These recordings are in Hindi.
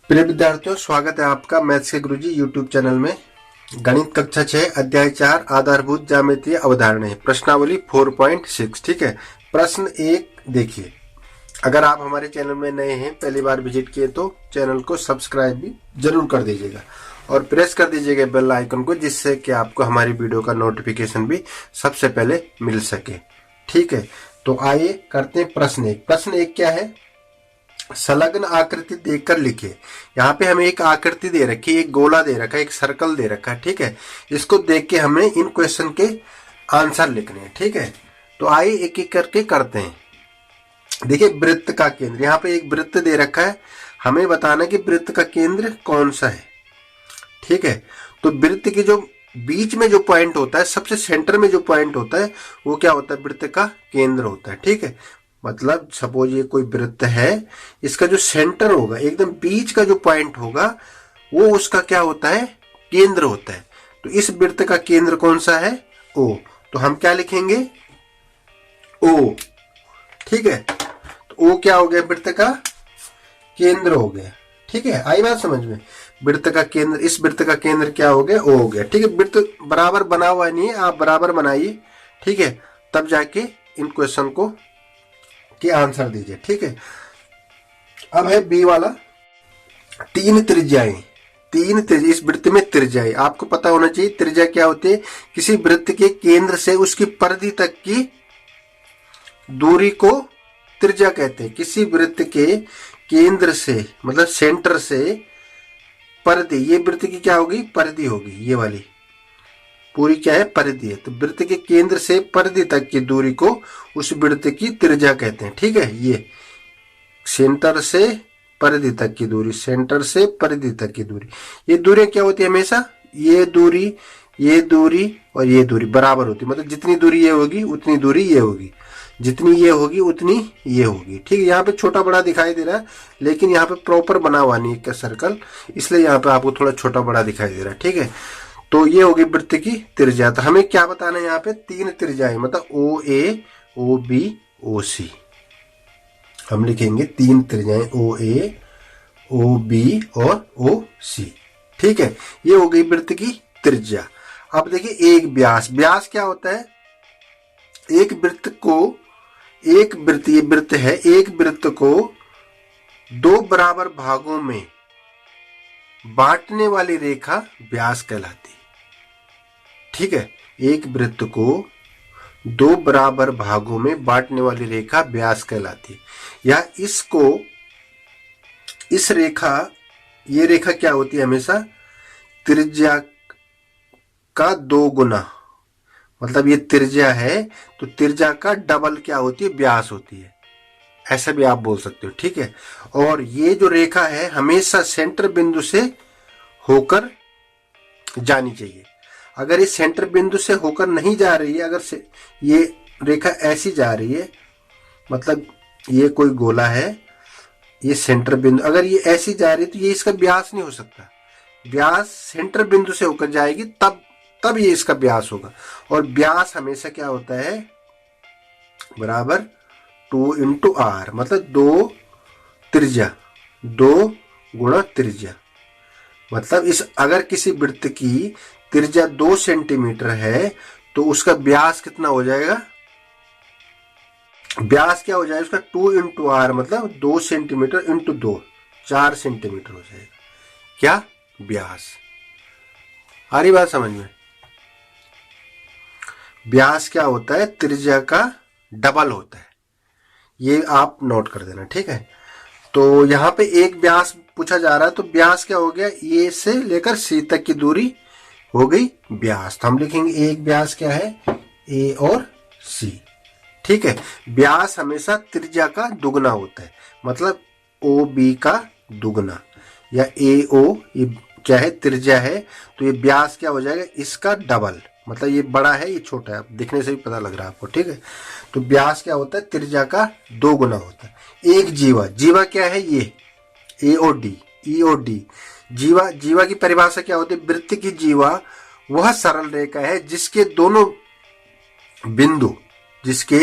प्रिय विद्यार्थियों, स्वागत है आपका मैथ्स के गुरुजी यूट्यूब चैनल में। गणित कक्षा 6 अध्याय 4 आधारभूत ज्यामितीय अवधारणाएं प्रश्नावली 4.6। ठीक है, प्रश्न 1 देखिए। अगर आप हमारे चैनल में नए हैं, पहली बार विजिट किए तो चैनल को सब्सक्राइब भी जरूर कर दीजिएगा और प्रेस कर दीजिएगा बेल आइकन को, जिससे कि आपको हमारी वीडियो का नोटिफिकेशन भी सबसे पहले मिल सके। ठीक है, तो आइए करते हैं प्रश्न 1। प्रश्न 1 क्या है? संलग्न आकृति देखकर लिखिए। यहाँ पे हमें एक आकृति दे रखी है, एक गोला दे रखा है, एक सर्कल दे रखा है। ठीक है, इसको देख के हमें इन क्वेश्चन के आंसर लिखने हैं। ठीक है, तो आइए एक एक करके करते हैं। देखिए, वृत्त का केंद्र, यहाँ पे एक वृत्त दे रखा है, हमें बताना कि वृत्त का केंद्र कौन सा है। ठीक है, तो वृत्त की जो बीच में जो पॉइंट होता है, सबसे सेंटर में जो पॉइंट होता है, वो क्या होता है? वृत्त का केंद्र होता है। ठीक है, मतलब सपोज ये कोई वृत्त है, इसका जो सेंटर होगा, एकदम बीच का जो पॉइंट होगा, वो उसका क्या होता है? केंद्र होता है। तो इस वृत्त का केंद्र कौन सा है? ओ। तो हम क्या लिखेंगे? ओ। ठीक है, तो ओ क्या हो गया? वृत्त का केंद्र हो गया। ठीक है, आई बात समझ में? वृत्त का केंद्र, इस वृत्त का केंद्र क्या हो गया? ओ हो गया। ठीक है, वृत्त बराबर बना हुआ नहीं है, आप बराबर बनाइए। ठीक है, तब जाके इन क्वेश्चन को के आंसर दीजिए। ठीक है, अब है बी वाला। तीन त्रिज्याएं, इस वृत्त में त्रिज्याएं आपको पता होना चाहिए। त्रिज्या क्या होती है? किसी वृत्त के केंद्र से उसकी परिधि तक की दूरी को त्रिज्या कहते हैं। किसी वृत्त के केंद्र से, मतलब सेंटर से परिधि, ये वृत्त की क्या होगी? परिधि होगी। ये वाली पूरी क्या है? परिधि है। तो वृत्त के केंद्र से परिधि तक की दूरी को उस वृत्त की त्रिज्या कहते हैं। ठीक है, ये सेंटर से परिधि तक की दूरी, सेंटर से परिधि तक की दूरी, ये दूरी क्या होती है? हमेशा ये दूरी और ये दूरी बराबर होती है। मतलब जितनी दूरी ये होगी उतनी दूरी ये होगी, जितनी ये होगी उतनी ये होगी। ठीक है, यहाँ पे छोटा बड़ा दिखाई दे रहा है, लेकिन यहाँ पे प्रॉपर बना हुआ नहीं है सर्कल, इसलिए यहाँ पे आपको थोड़ा छोटा बड़ा दिखाई दे रहा है। ठीक है, तो ये होगी वृत्त की त्रिज्या। तो हमें क्या बताना है यहाँ पे? तीन त्रिज्याएं, मतलब ओ ए, ओ बी, ओ सी। हम लिखेंगे तीन त्रिज्याएं, ओ ए, ओ बी और ओ सी। ठीक है, ये हो गई वृत्त की त्रिज्या। अब देखिए एक व्यास। व्यास क्या होता है? एक वृत्त को, एक वृत्त, ये वृत्त है, एक वृत्त को दो बराबर भागों में बांटने वाली रेखा व्यास कहलाती है। ठीक है, एक वृत्त को दो बराबर भागों में बांटने वाली रेखा व्यास कहलाती है। या इसको, इस रेखा, ये रेखा क्या होती है? हमेशा त्रिज्या का 2 गुना। मतलब ये त्रिज्या है तो त्रिज्या का डबल क्या होती है? व्यास होती है। ऐसा भी आप बोल सकते हो। ठीक है, और ये जो रेखा है हमेशा सेंटर बिंदु से होकर जानी चाहिए। अगर इस सेंटर बिंदु से होकर नहीं जा रही है, अगर से ये रेखा ऐसी जा रही है, मतलब ये कोई गोला है, ये सेंटर बिंदु, अगर ये ऐसी जा रही है तो ये इसका व्यास नहीं हो सकता। व्यास सेंटर बिंदु से होकर जाएगी, तब ये इसका व्यास होगा। और व्यास हमेशा क्या होता है? बराबर 2 इंटू आर, मतलब 2 त्रिज्या, 2 गुणा त्रिज्या। मतलब इस, अगर किसी वृत्त की त्रिज्या 2 सेंटीमीटर है तो उसका व्यास कितना हो जाएगा? व्यास क्या हो जाएगा उसका? 2 इंटू आर, मतलब 2 सेंटीमीटर इंटू 2, 4 सेंटीमीटर हो जाएगा। क्या? व्यास। आ रही बात समझ में? व्यास क्या होता है? त्रिज्या का डबल होता है। ये आप नोट कर देना। ठीक है, तो यहाँ पे एक व्यास पूछा जा रहा है, तो व्यास क्या हो गया? ए से लेकर सी तक की दूरी हो गई व्यास। तो हम लिखेंगे एक व्यास क्या है? ए और सी। ठीक है, व्यास हमेशा त्रिज्या का दुगना होता है, मतलब ओ बी का दुगना, या ए ओ, ये क्या है? त्रिज्या है, तो ये व्यास क्या हो जाएगा? इसका डबल। मतलब ये बड़ा है, ये छोटा है, दिखने से भी पता लग रहा है आपको। ठीक है, तो व्यास क्या होता है? त्रिज्या का 2 गुना होता है। एक जीवा, जीवा क्या है? ये ए ओ डी, ई ओ डी। जीवा, जीवा की परिभाषा क्या होती है? वृत्त की जीवा वह सरल रेखा है जिसके दोनों बिंदु, जिसके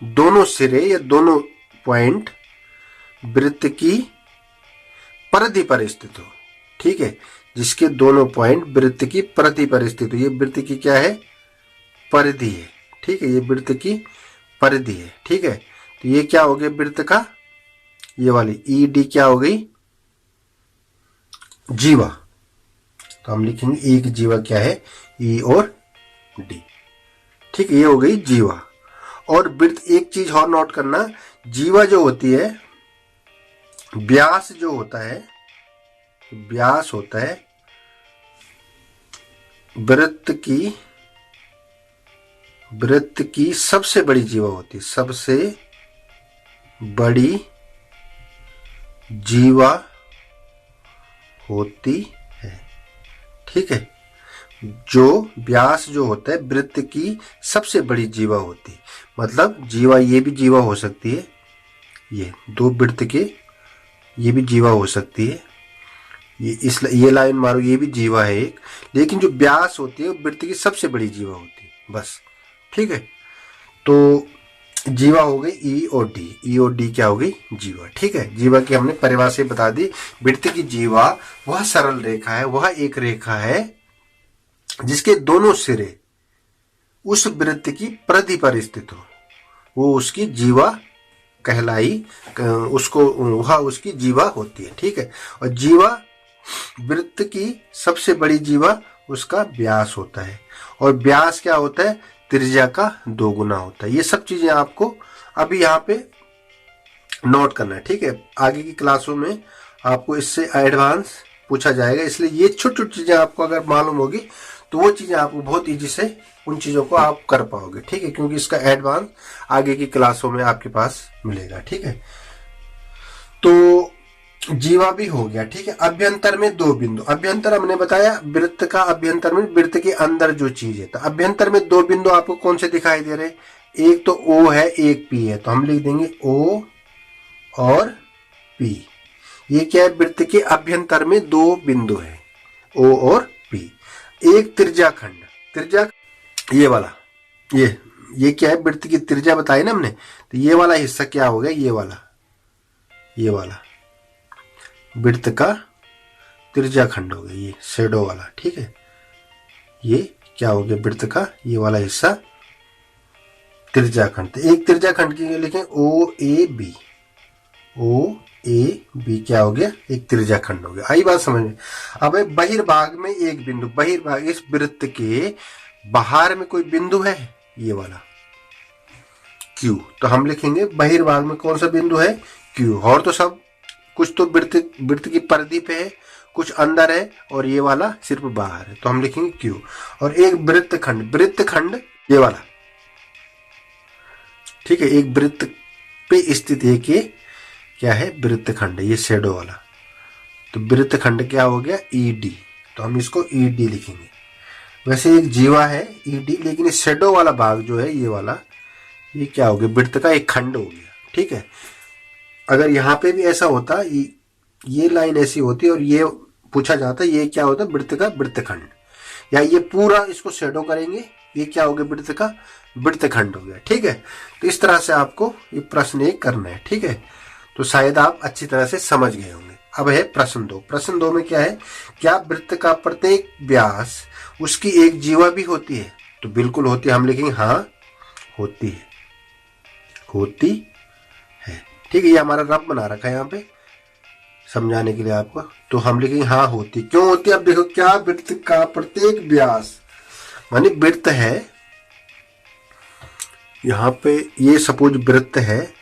दोनों सिरे या दोनों पॉइंट वृत्त की परिधि पर स्थित हो, ठीक है, जिसके दोनों पॉइंट वृत्त की परिधि पर स्थित हो। ये वृत्त की क्या है, परिधि है, ठीक है, ये वृत्त की परिधि है, ठीक है। तो ये क्या हो गया वृत्त का, ये वाली ई डी क्या हो गई, जीवा। तो हम लिखेंगे एक जीवा क्या है, ई और डी, ठीक है, ये हो गई जीवा। और वृत्त, एक चीज और नोट करना, जीवा जो होती है, व्यास जो होता है, व्यास होता है वृत्त की सबसे बड़ी जीवा होती है, सबसे बड़ी जीवा होती है, ठीक है। जो व्यास जो होता है वृत्त की सबसे बड़ी जीवा होती है, मतलब जीवा, ये भी जीवा हो सकती है, ये दो वृत्त के ये भी जीवा हो सकती है, ये लाइन मारो, ये भी जीवा है एक, लेकिन जो व्यास होती है वृत्त की सबसे बड़ी जीवा होती है, बस, ठीक है। तो जीवा हो गई ई और डी, ई और डी क्या हो गई, जीवा, ठीक है। जीवा की हमने परिभाषा बता दी। वृत्त की जीवा वह सरल रेखा है, वह एक रेखा है जिसके दोनों सिरे उस वृत्त की परिधि पर स्थित हो, वो उसकी जीवा कहलाई, उसको वह उसकी जीवा होती है, ठीक है। और जीवा, वृत्त की सबसे बड़ी जीवा उसका व्यास होता है, और व्यास क्या होता है, त्रिज्या का 2 गुना होता है। ये सब चीजें आपको अभी यहाँ पे नोट करना है, ठीक है। आगे की क्लासों में आपको इससे एडवांस पूछा जाएगा, इसलिए ये छोटी छोटी चीजें आपको अगर मालूम होगी तो वो चीजें आपको बहुत इजी से उन चीजों को आप कर पाओगे, ठीक है, क्योंकि इसका एडवांस आगे की क्लासों में आपके पास मिलेगा, ठीक है। तो जीवा भी हो गया, ठीक है। अभ्यंतर में 2 बिंदु, अभ्यंतर हमने बताया वृत्त का अभ्यंतर में वृत्त के अंदर जो चीज है, तो अभ्यंतर में 2 बिंदु आपको कौन से दिखाई दे रहे, एक तो O है, एक P है, तो हम लिख देंगे O और P। ये क्या है, वृत्त के अभ्यंतर में 2 बिंदु है, O और P। एक त्रिज्या खंड, त्रिज्या ये वाला, ये क्या है, वृत्त की त्रिज्या बताई ना हमने, तो ये वाला हिस्सा क्या हो गया, ये वाला वृत्त का त्रिज्या खंड हो गया, ये शेडो वाला, ठीक है। ये क्या हो गया, वृत्त का ये वाला हिस्सा त्रिज्या खंड। तो एक त्रिज्या खंड के लिए लिखें ओ A B, O A B क्या हो गया, एक त्रिज्या खंड हो गया। आई बात समझ में। अब बहिर्भाग में एक बिंदु, बहिर्भाग इस वृत्त के बाहर में कोई बिंदु है, ये वाला Q, तो हम लिखेंगे बहिर्भाग में कौन सा बिंदु है, Q। और तो सब कुछ तो वृत्त की परिधि पे है, कुछ अंदर है, और ये वाला सिर्फ बाहर है, तो हम लिखेंगे Q। और एक वृत्त खंड ये वाला, ठीक है, एक वृत्त पे स्थित है कि क्या है, वृत्त खंड, ये शेडो वाला, तो वृत्त खंड क्या हो गया, ED, तो हम इसको ED लिखेंगे। वैसे एक जीवा है ED, लेकिन इस शेडो वाला भाग जो है ये वाला, ये क्या हो गया, वृत्त का एक खंड हो गया, ठीक है। अगर यहाँ पे भी ऐसा होता, ये लाइन ऐसी होती और ये पूछा जाता, ये क्या होता, वृत्त का वृत्तखंड, या ये पूरा इसको शेडो करेंगे, ये क्या हो गया, वृत्त का वृत्तखंड हो गया, ठीक है। तो इस तरह से आपको ये प्रश्न एक करना है, ठीक है। तो शायद आप अच्छी तरह से समझ गए होंगे। अब है प्रश्न 2। प्रश्न 2 में क्या है, क्या वृत्त का प्रत्येक व्यास उसकी एक जीवा भी होती है, तो बिल्कुल होती है, हम लिखेंगे हाँ होती है, होती है, ठीक है। ये हमारा रब बना रखा है यहाँ पे समझाने के लिए आपको, तो हम लिखेंगे हाँ होती। क्यों होती है, अब देखो, क्या वृत्त का प्रत्येक व्यास, मानी वृत्त है यहाँ पे, ये सपोज वृत्त है,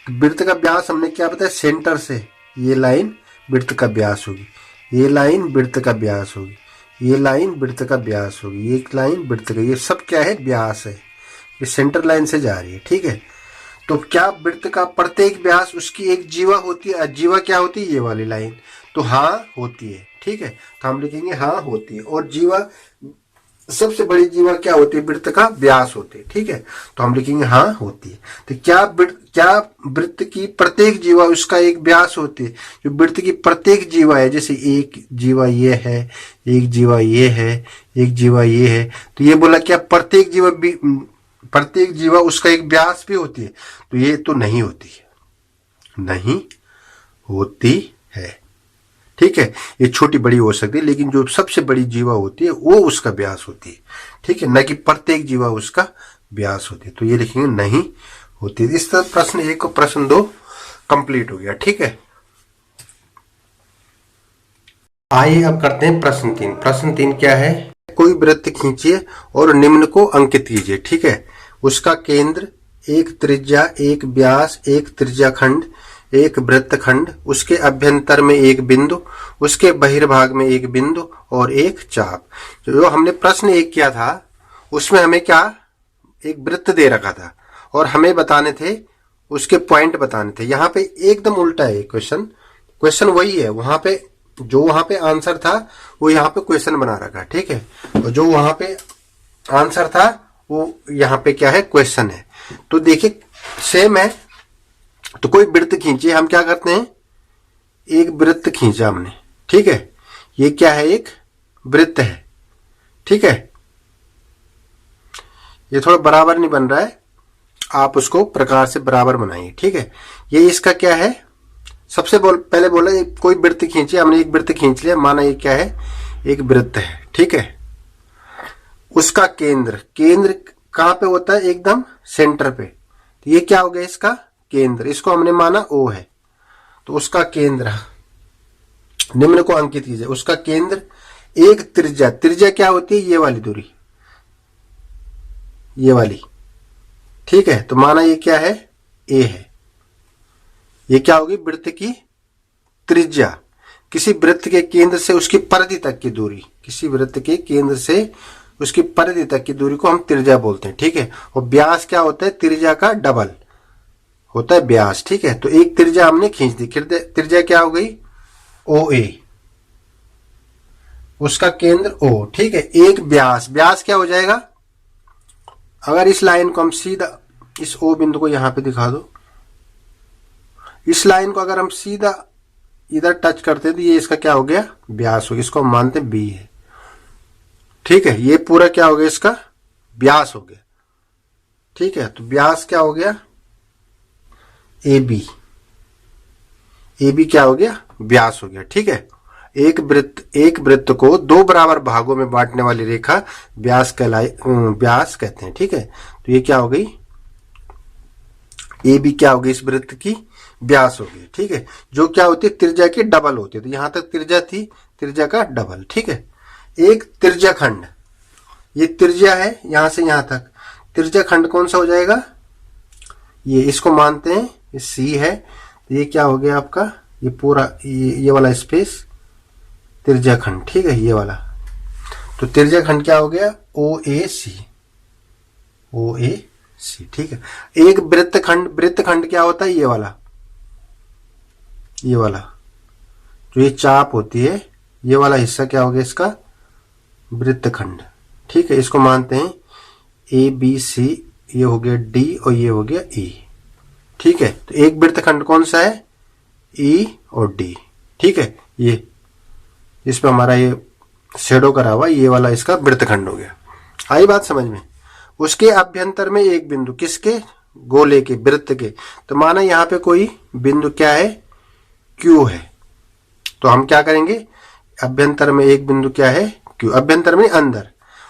वृत्त का व्यास हमने क्या बताया, सेंटर से ये लाइन वृत्त का व्यास होगी, ये लाइन वृत्त का व्यास होगी, ये लाइन वृत्त का व्यास होगी, ये लाइन वृत्त का, ये सब क्या है, व्यास है, ये सेंटर लाइन से जा रही है, ठीक है। तो क्या वृत्त का प्रत्येक व्यास उसकी एक जीवा होती है, जीवा क्या होती है, ये वाली लाइन, तो हाँ होती है, ठीक है। तो हम लिखेंगे हाँ होती है। और जीवा, सबसे बड़ी जीवा क्या होती है, वृत्त का व्यास होती है, ठीक है। तो हम लिखेंगे हाँ होती है। तो क्या वृत्त की प्रत्येक जीवा उसका एक व्यास होती है, जो वृत्त की प्रत्येक जीवा है, जैसे एक जीवा ये है, एक जीवा ये है, एक जीवा ये है, तो ये बोला क्या प्रत्येक जीवा उसका एक व्यास भी होती है, तो ये तो नहीं होती है, नहीं होती है, ठीक है। ये छोटी बड़ी हो सकती है, लेकिन जो सबसे बड़ी जीवा होती है वो उसका व्यास होती है, ठीक है, न कि प्रत्येक जीवा उसका व्यास होती है। तो ये लिखेंगे नहीं होती। इस तरह प्रश्न 1 और प्रश्न 2 कंप्लीट हो गया, ठीक है। आइए अब करते हैं प्रश्न 3। प्रश्न 3 क्या है? कोई वृत्त खींचिए और निम्न को अंकित कीजिए, ठीक है। उसका केंद्र, एक त्रिज्या, एक व्यास, एक त्रिज्याखंड, एक वृत्तखंड, उसके अभ्यंतर में एक बिंदु, उसके बहिर्भाग में एक बिंदु और एक चाप। जो हमने प्रश्न 1 किया था उसमें हमें क्या, एक वृत्त दे रखा था और हमें बताने थे उसके पॉइंट बताने थे। यहाँ पे एकदम उल्टा है क्वेश्चन वही है, वहां पे जो वहां पे आंसर था वो यहाँ पे क्वेश्चन बना रखा है, ठीक है। तो जो वहां पे आंसर था वो यहाँ पे क्या है, क्वेश्चन है। तो देखिए सेम है। तो कोई वृत्त खींचिए, हम क्या करते हैं, एक वृत्त खींचा हमने, ठीक है। ये क्या है, एक वृत्त है, ठीक है। ये थोड़ा बराबर नहीं बन रहा है, आप उसको प्रकार से बराबर बनाइए, ठीक है। ये इसका क्या है, सबसे पहले बोला कोई वृत्त खींचिए, हमने एक वृत्त खींच लिया, माना ये क्या है, एक वृत्त है, ठीक है। उसका केंद्र कहां पे होता है, एकदम सेंटर पे। तो ये क्या हो गया, इसका केंद्र, इसको हमने माना O है। तो उसका केंद्र, निम्न को अंकित कीजिए। उसका केंद्र, एक त्रिज्या क्या होती है, ये वाली दूरी, ये वाली, ठीक है। तो माना ये क्या है, A है। ये क्या होगी, वृत्त की त्रिज्या। किसी वृत्त के केंद्र से उसकी परिधि तक की दूरी, किसी वृत्त के केंद्र से उसकी परिधि तक की दूरी को हम त्रिज्या बोलते हैं, ठीक है। और व्यास क्या होता है, त्रिज्या का डबल होता है व्यास, ठीक है। तो एक त्रिज्या हमने खींच दी, त्रिज्या क्या हो गई, OA, उसका केंद्र O, ठीक है। एक व्यास क्या हो जाएगा, अगर इस लाइन को हम सीधा, इस O बिंदु को यहां पे दिखा दो, इस लाइन को अगर हम सीधा इधर टच करते हैं तो ये इसका क्या हो गया, व्यास हो गया। इसको हम मानते हैं B है, ठीक है। ये पूरा क्या हो गया, इसका व्यास हो गया, ठीक है। तो व्यास क्या हो गया, AB क्या हो गया, व्यास हो गया, ठीक है। एक वृत्त को दो बराबर भागों में बांटने वाली रेखा व्यास कहते हैं, ठीक है। तो ये क्या हो गई, AB क्या हो गई, इस वृत्त की व्यास हो गई, ठीक है। जो क्या होती है, त्रिज्या की डबल होती है। तो यहां तक त्रिज्या थी, त्रिज्या का डबल, ठीक है। एक त्रिज्याखंड, ये त्रिज्या है यहां से यहां तक, त्रिज्याखंड कौन सा हो जाएगा, ये, इसको मानते हैं ये C है। तो ये क्या हो गया आपका, ये पूरा ये वाला स्पेस त्रिज्याखंड, ठीक है, ये वाला। तो त्रिज्याखंड क्या हो गया, OAC, ठीक है। एक वृत्तखंड क्या होता है, ये वाला जो ये चाप होती है, ये वाला हिस्सा क्या हो गया इसका, वृत्तखंड, ठीक है। इसको मानते हैं ABC, ये हो गया D और ये हो गया E, ठीक है। तो एक वृत्तखंड कौन सा है, E और D, ठीक है। ये इसमें हमारा ये शेडो करा हुआ, ये वाला इसका वृत्तखंड हो गया। आई बात समझ में। उसके अभ्यंतर में एक बिंदु, किसके, गोले के, वृत्त के। तो माना यहाँ पे कोई बिंदु क्या है, Q है। तो हम क्या करेंगे, अभ्यंतर में एक बिंदु क्या है, Q, अभ्यंतर में अंदर।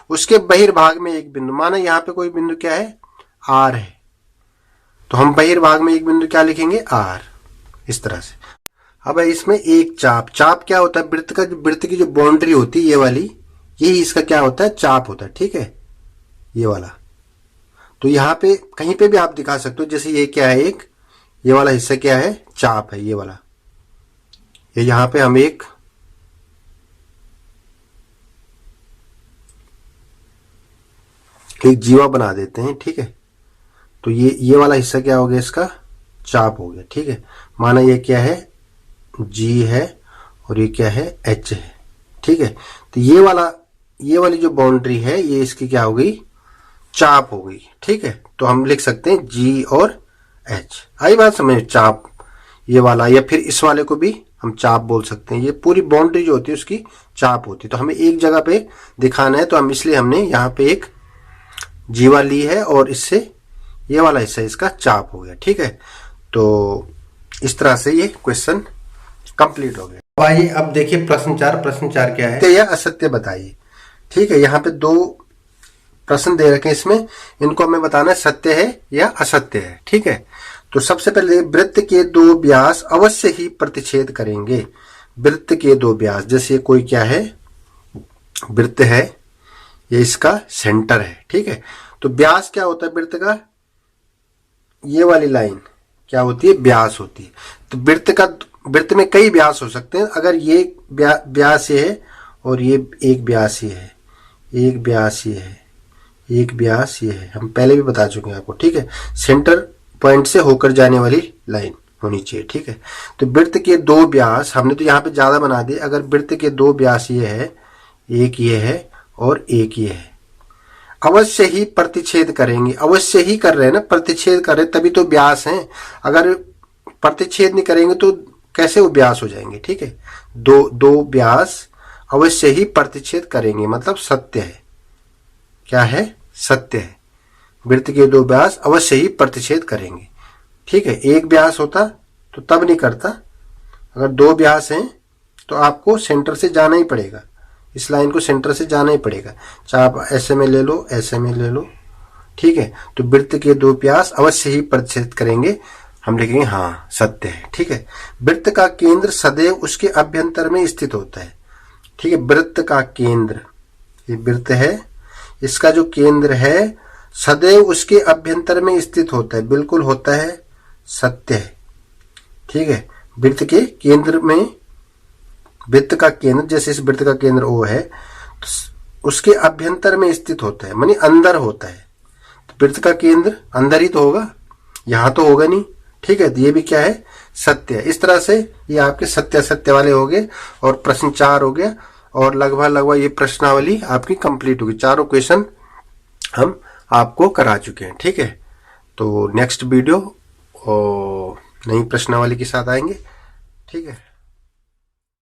उसके बहिर्भाग में एक बिंदु, माना यहाँ पे कोई बिंदु क्या है, R है। तो हम बहिर्भाग में एक बिंदु क्या लिखेंगे, R, इस तरह से। अब इसमें एक चाप क्या होता है, वृत्त की जो बाउंड्री होती है, ये वाली, यही इसका क्या होता है, चाप होता है, ठीक है, ये वाला। तो यहाँ पे कहीं पे भी आप दिखा सकते हो, जैसे ये क्या है, एक ये वाला हिस्सा क्या है, चाप है, ये वाला। ये यहाँ पे हम एक जीवा बना देते हैं, ठीक है। तो ये वाला हिस्सा क्या हो गया, इसका चाप हो गया, ठीक है। माना ये क्या है, G है और ये क्या है, H है, ठीक है। तो ये वाली जो बाउंड्री है, ये इसकी क्या हो गई, चाप हो गई, ठीक है। तो हम लिख सकते हैं G और H। आई बात समझ, चाप ये वाला, या फिर इस वाले को भी हम चाप बोल सकते हैं। ये पूरी बाउंड्री जो होती है उसकी चाप होती है। तो हमें एक जगह पे दिखाना है, तो हम इसलिए हमने यहाँ पे एक जीवा ली है और इससे ये वाला हिस्सा इसका चाप हो गया, ठीक है। तो इस तरह से ये क्वेश्चन कंप्लीट हो गया। आइए अब देखिए प्रश्न 4। प्रश्न 4 क्या है? सत्य या असत्य बताइए। ठीक है, यहाँ पे 2 प्रश्न दे रखे हैं, इसमें इनको हमें बताना है सत्य है या असत्य है। ठीक है, तो सबसे पहले वृत्त के 2 व्यास अवश्य ही प्रतिच्छेद करेंगे। वृत्त के 2 व्यास, जैसे कोई क्या है, वृत्त है, ये इसका सेंटर है। ठीक है, तो व्यास क्या होता है वृत्त का? ये वाली लाइन क्या होती है? व्यास होती है। तो वृत्त में कई व्यास हो सकते हैं। अगर ये व्यास ये है और ये एक व्यास ये है, एक व्यास ये है, एक व्यास ये है, हम पहले भी बता चुके हैं आपको। ठीक है, सेंटर पॉइंट से होकर जाने वाली लाइन होनी चाहिए। ठीक है, तो वृत्त के 2 व्यास, हमने तो यहाँ पे ज्यादा बना दिए। अगर वृत्त के 2 व्यास ये है, एक ये है और एक ये है, अवश्य ही प्रतिच्छेद करेंगे। अवश्य ही कर रहे हैं ना, प्रतिच्छेद कर रहे तभी तो व्यास हैं। अगर प्रतिच्छेद नहीं करेंगे तो कैसे वो व्यास हो जाएंगे? ठीक है, दो व्यास अवश्य ही प्रतिच्छेद करेंगे, मतलब सत्य है। क्या है? सत्य है। वृत्त के 2 व्यास अवश्य ही प्रतिच्छेद करेंगे। ठीक है, एक व्यास होता तो तब नहीं करता। अगर 2 व्यास हैं तो आपको सेंटर से जाना ही पड़ेगा, इस लाइन को सेंटर से जाना ही पड़ेगा, चाहे आप ऐसे में ले लो, ऐसे में ले लो। ठीक है, तो वृत्त के 2 व्यास अवश्य ही प्रतिच्छेद करेंगे, हम लिखेंगे हाँ सत्य है। ठीक है, वृत्त का केंद्र सदैव उसके अभ्यंतर में स्थित होता है। ठीक है, वृत्त का केंद्र, ये वृत्त है, इसका जो केंद्र है सदैव उसके अभ्यंतर में स्थित होता है। बिल्कुल होता है, सत्य है। ठीक है, वृत्त के केंद्र में, वृत्त का केंद्र, जैसे इस वृत्त का केंद्र O है, तो उसके अभ्यंतर में स्थित होता है, मानी अंदर होता है। तो वृत्त का केंद्र अंदर ही तो होगा, यहां तो होगा नहीं। ठीक है, तो ये भी क्या है? सत्य है। इस तरह से ये आपके सत्य असत्य वाले हो गए और प्रश्न 4 हो गया, और लगभग ये प्रश्नावली आपकी कंप्लीट होगी। चारों क्वेश्चन हम आपको करा चुके हैं। ठीक है, तो नेक्स्ट वीडियो और नई प्रश्नावली के साथ आएंगे। ठीक है।